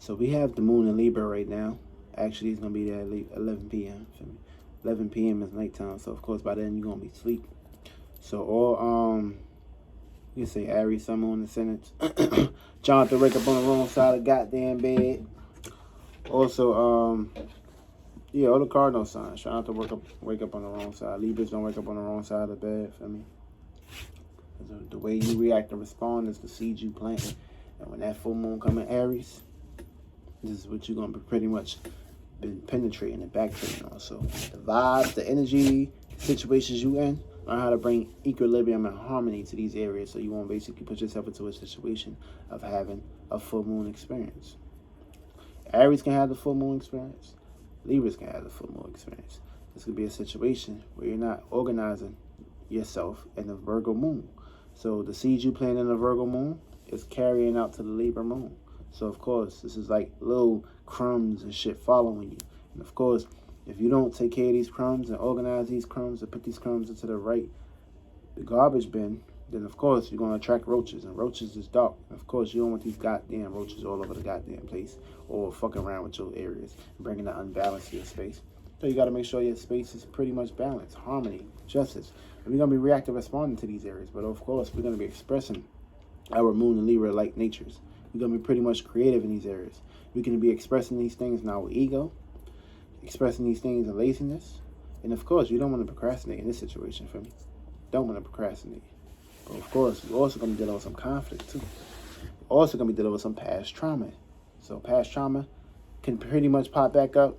So we have the moon in Libra right now. Actually, it's going to be there at 11 p.m. 11 p.m. is nighttime, so of course by then you're going to be asleep. So all, you can say Aries, Sun, Moon, Ascendant. John to wake up on the wrong side of the goddamn bed. Also, yeah, all the cardinal signs. Try not to wake up on the wrong side. Libras don't wake up on the wrong side of the bed, for me. The way you react and respond is the seed you plant. And when that full moon come in Aries, this is what you're going to be pretty much been penetrating and backtracking on. So the vibes, the energy, the situations you in, learn how to bring equilibrium and harmony to these areas so you won't basically put yourself into a situation of having a full moon experience. Aries can have the full moon experience. Libras can have the full moon experience. This could be a situation where you're not organizing yourself in the Virgo moon. So the seeds you plant in the Virgo moon is carrying out to the Libra moon. So of course, this is like little crumbs and shit following you. And of course, if you don't take care of these crumbs and organize these crumbs and put these crumbs into the garbage bin, then of course you're going to attract roaches. And roaches is dark. And of course, you don't want these goddamn roaches all over the goddamn place or fucking around with your areas and bringing the unbalance to your space. So you got to make sure your space is pretty much balanced, harmony, justice. And we're going to be reactive responding to these areas. But of course, we're going to be expressing our moon and Libra-like natures. We're going to be pretty much creative in these areas. We're going to be expressing these things in our ego, expressing these things in laziness. And of course, you don't want to procrastinate in this situation, for me. Don't want to procrastinate. But of course, we're also going to be dealing with some conflict too. We're also going to be dealing with some past trauma. So past trauma can pretty much pop back up.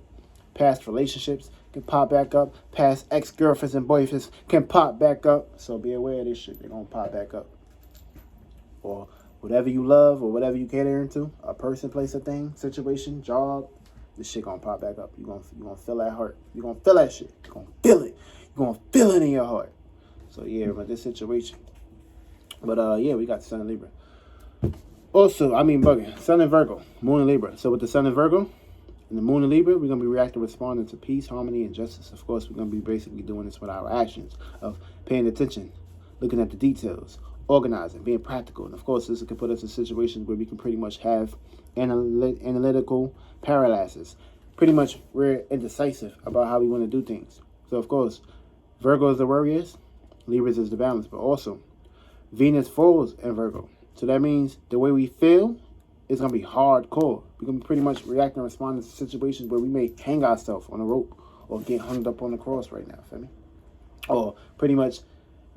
Past relationships can pop back up. Past ex-girlfriends and boyfriends can pop back up. So be aware of this shit. They're going to pop back up. Or whatever you love or whatever you cater into, a person, place, a thing, situation, job, this shit gonna pop back up. You're gonna feel that heart. You're gonna feel that shit. You're gonna feel it. You're gonna feel it in your heart. So yeah, but this situation. But yeah, we got the Sun in Libra. Also, bugging. Sun in Virgo, Moon in Libra. So with the Sun in Virgo and the Moon in Libra, we're gonna be reactive responding to peace, harmony, and justice. Of course, we're gonna be basically doing this with our actions of paying attention, looking at the details, organizing, being practical. And of course, this can put us in situations where we can pretty much have analytical paralysis. Pretty much, we're indecisive about how we want to do things. So of course, Virgo is the warriors, Libras is the balance, but also Venus falls in Virgo. So that means the way we feel is going to be hardcore. We're going to be pretty much reacting and responding to situations where we may hang ourselves on a rope or get hung up on the cross right now, feel me? Or pretty much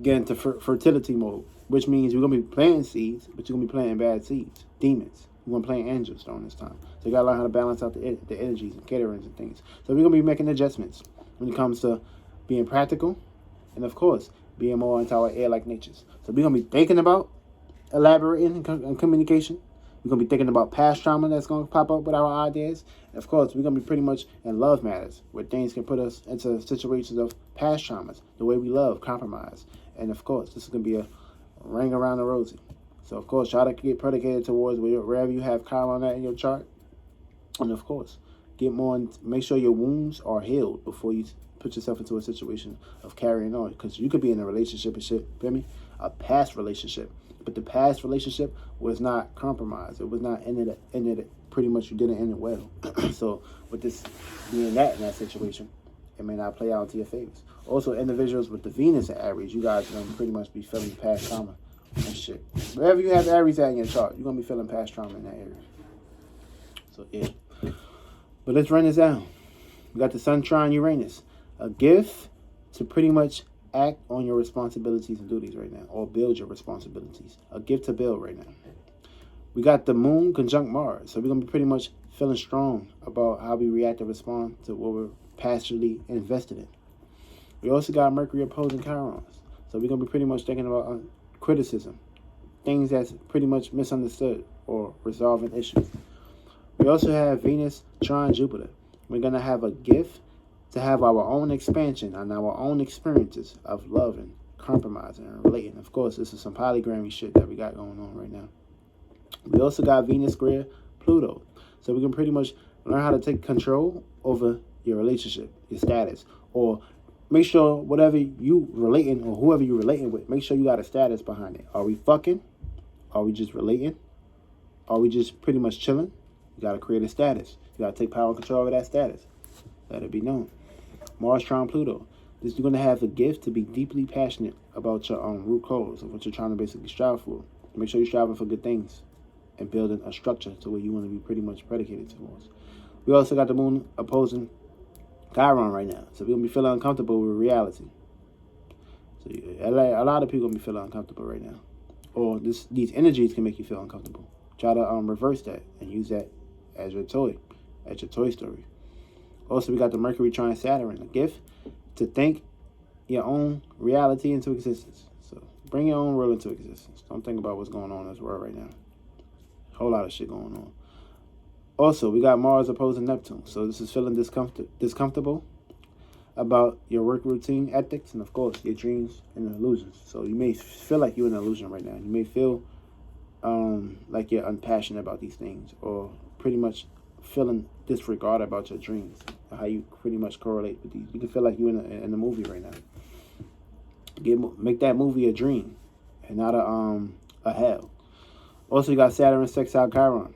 get into fertility mode, which means we're going to be planting seeds, but you're going to be planting bad seeds, demons. You're going to plant angels during this time. So you got to learn how to balance out the energies and caterings and things. So we're going to be making adjustments when it comes to being practical and, of course, being more into our air-like natures. So we're going to be thinking about elaborating and communication. We're going to be thinking about past trauma that's going to pop up with our ideas. And of course, we're going to be pretty much in love matters, where things can put us into situations of past traumas, the way we love, compromise. And of course, this is going to be a ring around the rosy. So of course, try to get predicated towards wherever you have Chiron at in your chart. And of course, make sure your wounds are healed before you put yourself into a situation of carrying on. Because you could be in a relationship and shit, feel me? A past relationship. But the past relationship was not compromised. It was not ended pretty much, you didn't end it well. So with this being in that situation, it may not play out into your favors. Also, individuals with the Venus at Aries, you guys are going to pretty much be feeling past trauma and shit. Wherever you have Aries at in your chart, you're going to be feeling past trauma in that area. So, yeah. But let's run this down. We got the Sun trine Uranus. A gift to pretty much act on your responsibilities and duties right now, or build your responsibilities. A gift to build right now. We got the Moon conjunct Mars. So we're going to be pretty much feeling strong about how we react and respond to what we're passionately invested in. We also got Mercury opposing Chiron. So we're going to be pretty much thinking about criticism, things that's pretty much misunderstood or resolving issues. We also have Venus trine Jupiter. We're going to have a gift to have our own expansion and our own experiences of loving, compromising, and relating. Of course, this is some polygamy shit that we got going on right now. We also got Venus square Pluto. So we can pretty much learn how to take control over your relationship, your status, or make sure whatever you relating or whoever you relating with, make sure you got a status behind it. Are we fucking? Are we just relating? Are we just pretty much chilling? You got to create a status. You got to take power and control over that status. Let it be known. Mars trine Pluto. You're going to have a gift to be deeply passionate about your root cause of what you're trying to basically strive for. Make sure you're striving for good things and building a structure to where you want to be pretty much predicated towards. We also got the moon opposing Chiron right now. So we're going to be feeling uncomfortable with reality. So a lot of people going to be feeling uncomfortable right now. Or these energies can make you feel uncomfortable. Try to reverse that and use that as your toy story. Also, we got the Mercury trine Saturn, a gift to think your own reality into existence. So bring your own world into existence. Don't think about what's going on in this world right now. A whole lot of shit going on. Also, we got Mars opposing Neptune. So this is feeling discomfortable about your work routine, ethics, and of course, your dreams and illusions. So you may feel like you're in an illusion right now. You may feel like you're unpassionate about these things, or pretty much feeling disregard about your dreams, how you pretty much correlate with these. You can feel like you're in a movie right now. Make that movie a dream and not a hell. Also, you got Saturn sextile Chiron.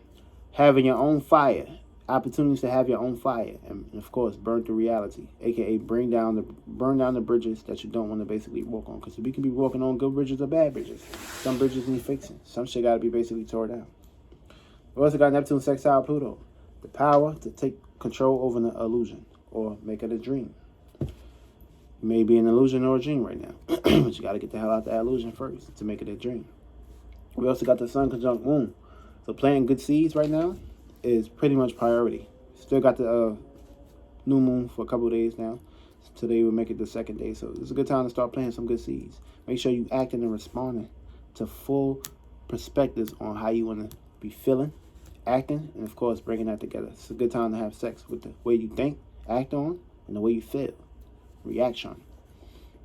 Having your own fire, opportunities to have your own fire, and of course, burn through reality, aka burn down the bridges that you don't want to basically walk on. Because we can be walking on good bridges or bad bridges. Some bridges need fixing. Some shit got to be basically tore down. We also got Neptune sextile Pluto, the power to take control over an illusion or make it a dream. It may be an illusion or a dream right now, but you got to get the hell out that illusion first to make it a dream. We also got the Sun conjunct Moon. So planting good seeds right now is pretty much priority. Still got the new moon for a couple of days now. Today we'll make it the second day. So it's a good time to start planting some good seeds. Make sure you acting and responding to full perspectives on how you want to be feeling, acting, and of course bringing that together. It's a good time to have sex with the way you think, act on, and the way you feel. Reaction.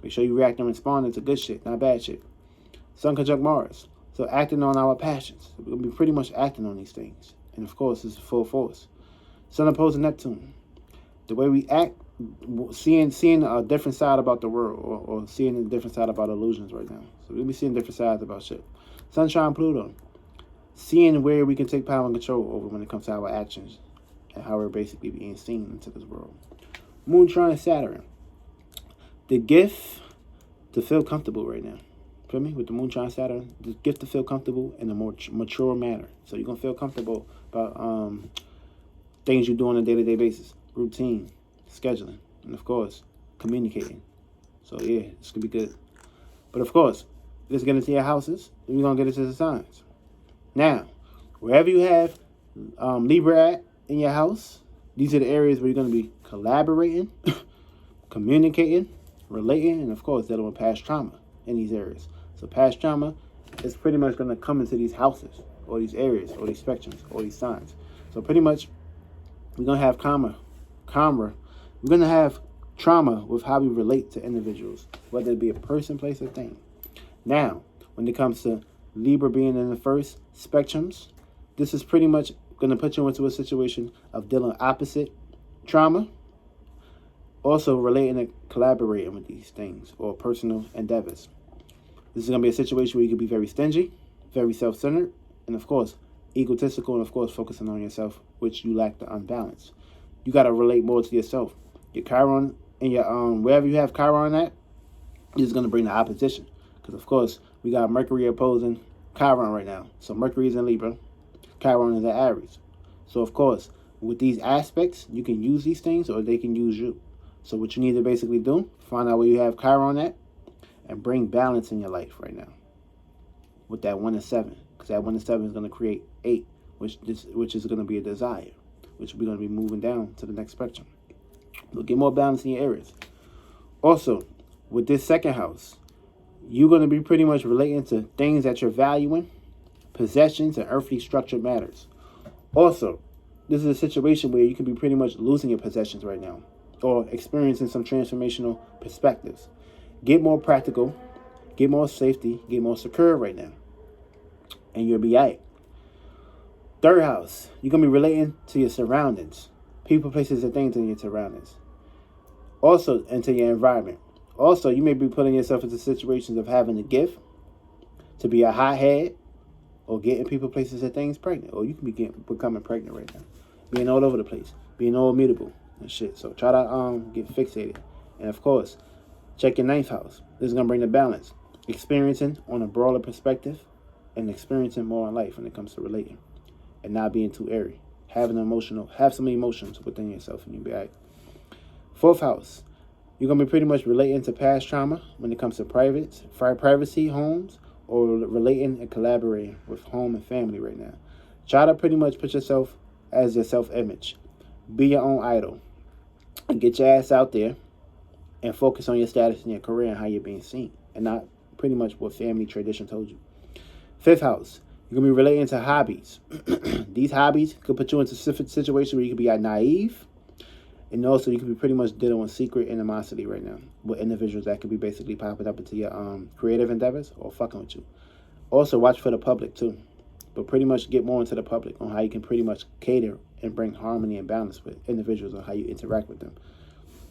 Make sure you react and responding to good shit, not bad shit. Sun conjunct Mars. So acting on our passions. We're going to be pretty much acting on these things. And of course, it's full force. Sun opposing Neptune. The way we act, seeing a different side about the world, or seeing a different side about illusions right now. So we'll be seeing different sides about shit. Sun trine Pluto. Seeing where we can take power and control over when it comes to our actions and how we're basically being seen into this world. Moon trine Saturn. The gift to feel comfortable right now. Feel me? With the Moon trine Saturn, the gift to feel comfortable in a more mature manner. So you're going to feel comfortable about things you do on a day-to-day basis. Routine, scheduling, and of course, communicating. So yeah, it's going to be good. But of course, let's get into your houses. Then we're going to get into the signs. Now, wherever you have Libra at in your house, these are the areas where you're going to be collaborating, communicating, relating, and of course, dealing with past trauma in these areas. So past trauma is pretty much going to come into these houses, or these areas, or these spectrums, or these signs. So pretty much, we're going to have we're going to have trauma with how we relate to individuals, whether it be a person, place, or thing. Now, when it comes to Libra being in the first spectrums, this is pretty much going to put you into a situation of dealing with opposite trauma, also relating and collaborating with these things, or personal endeavors. This is going to be a situation where you can be very stingy, very self-centered, and of course, egotistical, and of course, focusing on yourself, which you lack the unbalance. You got to relate more to yourself. Your Chiron and your wherever you have Chiron at, is going to bring the opposition. Because of course, we got Mercury opposing Chiron right now. So Mercury is in Libra, Chiron is in Aries. So of course, with these aspects, you can use these things, or they can use you. So what you need to basically do, find out where you have Chiron at, and bring balance in your life right now with that 1 and 7, because that 1 and 7 is going to create 8, which is going to be a desire, which we're going to be moving down to the next spectrum. We'll get more balance in your areas. Also, with this second house, you're going to be pretty much relating to things that you're valuing, possessions, and earthly structured matters. Also, this is a situation where you can be pretty much losing your possessions right now, or experiencing some transformational perspectives. Get more practical, get more safety, get more secure right now, and you'll be all right. Third house, you're going to be relating to your surroundings, people, places, and things in your surroundings. Also, into your environment. Also, you may be putting yourself into situations of having a gift to be a hothead, or getting people, places, and things pregnant. Or you can be becoming pregnant right now. Being all over the place. Being all mutable and shit. So try to get fixated. And of course, check your ninth house. This is going to bring the balance. Experiencing on a broader perspective and experiencing more in life when it comes to relating. And not being too airy. Have some emotions within yourself and you'll be all right. Fourth house. You're going to be pretty much relating to past trauma when it comes to privacy, homes, or relating and collaborating with home and family right now. Try to pretty much put yourself as your self-image. Be your own idol. And get your ass out there and focus on your status in your career and how you're being seen. And not pretty much what family tradition told you. Fifth house. You're going to be relating to hobbies. These hobbies could put you into situations where you could be naive. And also, you could be pretty much dealing with secret animosity right now with individuals that could be basically popping up into your creative endeavors or fucking with you. Also, watch for the public, too. But pretty much get more into the public on how you can pretty much cater and bring harmony and balance with individuals on how you interact with them.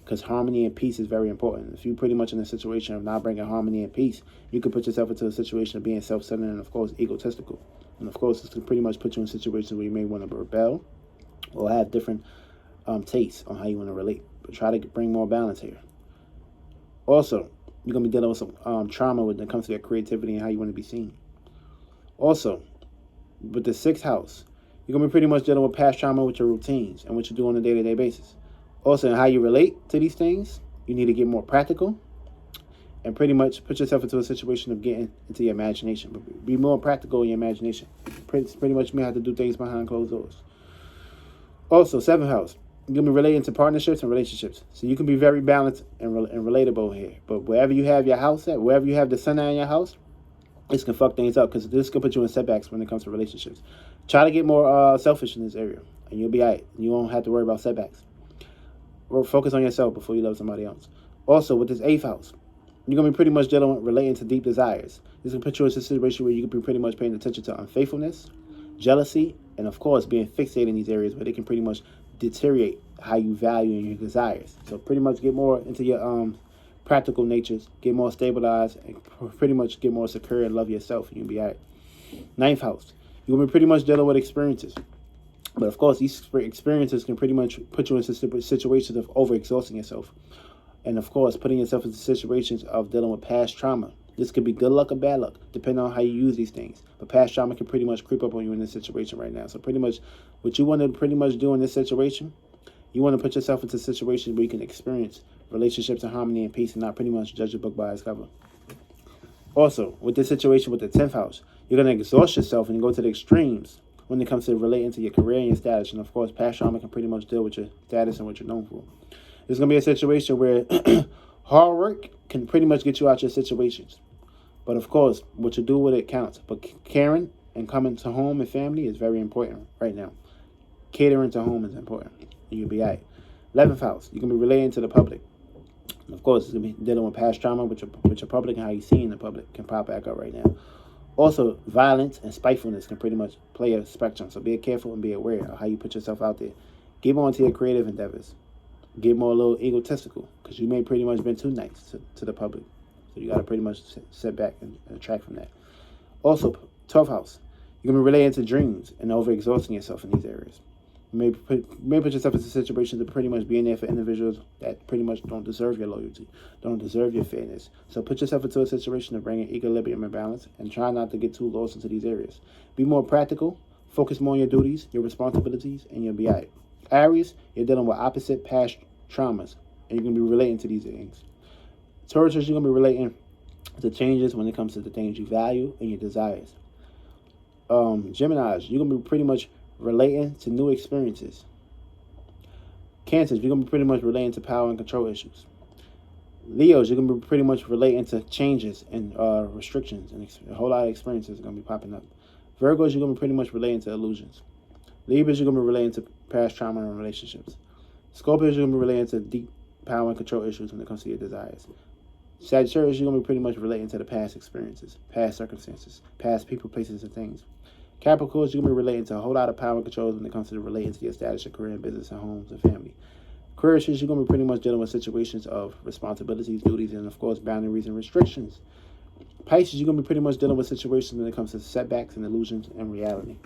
Because harmony and peace is very important. If you're pretty much in a situation of not bringing harmony and peace, you could put yourself into a situation of being self-centered and, of course, egotistical. And, of course, this could pretty much put you in situations where you may want to rebel or have different tastes on how you want to relate. But try to bring more balance here. Also, you're going to be dealing with some trauma when it comes to your creativity and how you want to be seen. Also, with the sixth house, you're going to be pretty much dealing with past trauma with your routines and what you do on a day-to-day basis. Also, in how you relate to these things, you need to get more practical and pretty much put yourself into a situation of getting into your imagination. But be more practical in your imagination. Pretty much you may have to do things behind closed doors. Also, seventh house, you're going to be relating to partnerships and relationships. So you can be very balanced and relatable here. But wherever you have your house at, wherever you have the sun in your house, this can fuck things up because this can put you in setbacks when it comes to relationships. Try to get more selfish in this area and you'll be all right. You won't have to worry about setbacks. Or focus on yourself before you love somebody else. Also, with this eighth house, you're going to be pretty much relating to deep desires. This can put you in a situation where you can be pretty much paying attention to unfaithfulness, jealousy, and of course, being fixated in these areas where they can pretty much deteriorate how you value and your desires. So pretty much get more into your practical natures, get more stabilized, and pretty much get more secure and love yourself, and you'll be all right. Ninth house, you're going to be pretty much dealing with experiences. But of course, these experiences can pretty much put you into situations of overexhausting yourself. And of course, putting yourself into situations of dealing with past trauma. This could be good luck or bad luck, depending on how you use these things. But past trauma can pretty much creep up on you in this situation right now. So pretty much what you want to pretty much do in this situation, you want to put yourself into situations where you can experience relationships and harmony and peace and not pretty much judge a book by its cover. Also, with this situation with the 10th house, you're going to exhaust yourself and go to the extremes when it comes to relating to your career and your status. And of course, past trauma can pretty much deal with your status and what you're known for. There's going to be a situation where hard work can pretty much get you out your situations. But of course, what you do with it counts. But caring and coming to home and family is very important right now. Catering to home is important. And you'll be all right. 11th house, you're going to be relating to the public. And of course, it's going to be dealing with past trauma with your public and how you see in the public can pop back up right now. Also, violence and spitefulness can pretty much play a spectrum. So be careful and be aware of how you put yourself out there. Get more into your creative endeavors. Get more a little egotistical because you may pretty much been too nice to the public. So you got to pretty much sit back and attract from that. Also, 12th house, you're going to be relating to dreams and overexhausting yourself in these areas. You may put yourself in a situation to pretty much be in there for individuals that pretty much don't deserve your loyalty, don't deserve your fairness. So put yourself into a situation of bringing equilibrium and balance and try not to get too lost into these areas. Be more practical, focus more on your duties, your responsibilities, and you'll be all right. Aries, you're dealing with opposite past traumas, and you're going to be relating to these things. Taurus, you're going to be relating to changes when it comes to the things you value and your desires. Geminis, you're going to be pretty much relating to new experiences. Cancers, you're going to be pretty much relating to power and control issues. Leos, you're going to be pretty much relating to changes and restrictions, and a whole lot of experiences are going to be popping up. Virgos, you're going to be pretty much relating to illusions. Libras, you're going to be relating to past trauma and relationships. Scorpios, you're going to be relating to deep power and control issues when it comes to your desires. Sagittarius, you're going to be pretty much relating to the past experiences, past circumstances, past people, places, and things. Capricorns, you're going to be relating to a whole lot of power and controls when it comes to relating to your status, your career, and business, and homes, and family. Aquarius, you're going to be pretty much dealing with situations of responsibilities, duties, and, of course, boundaries and restrictions. Pisces, you're going to be pretty much dealing with situations when it comes to setbacks and illusions and reality.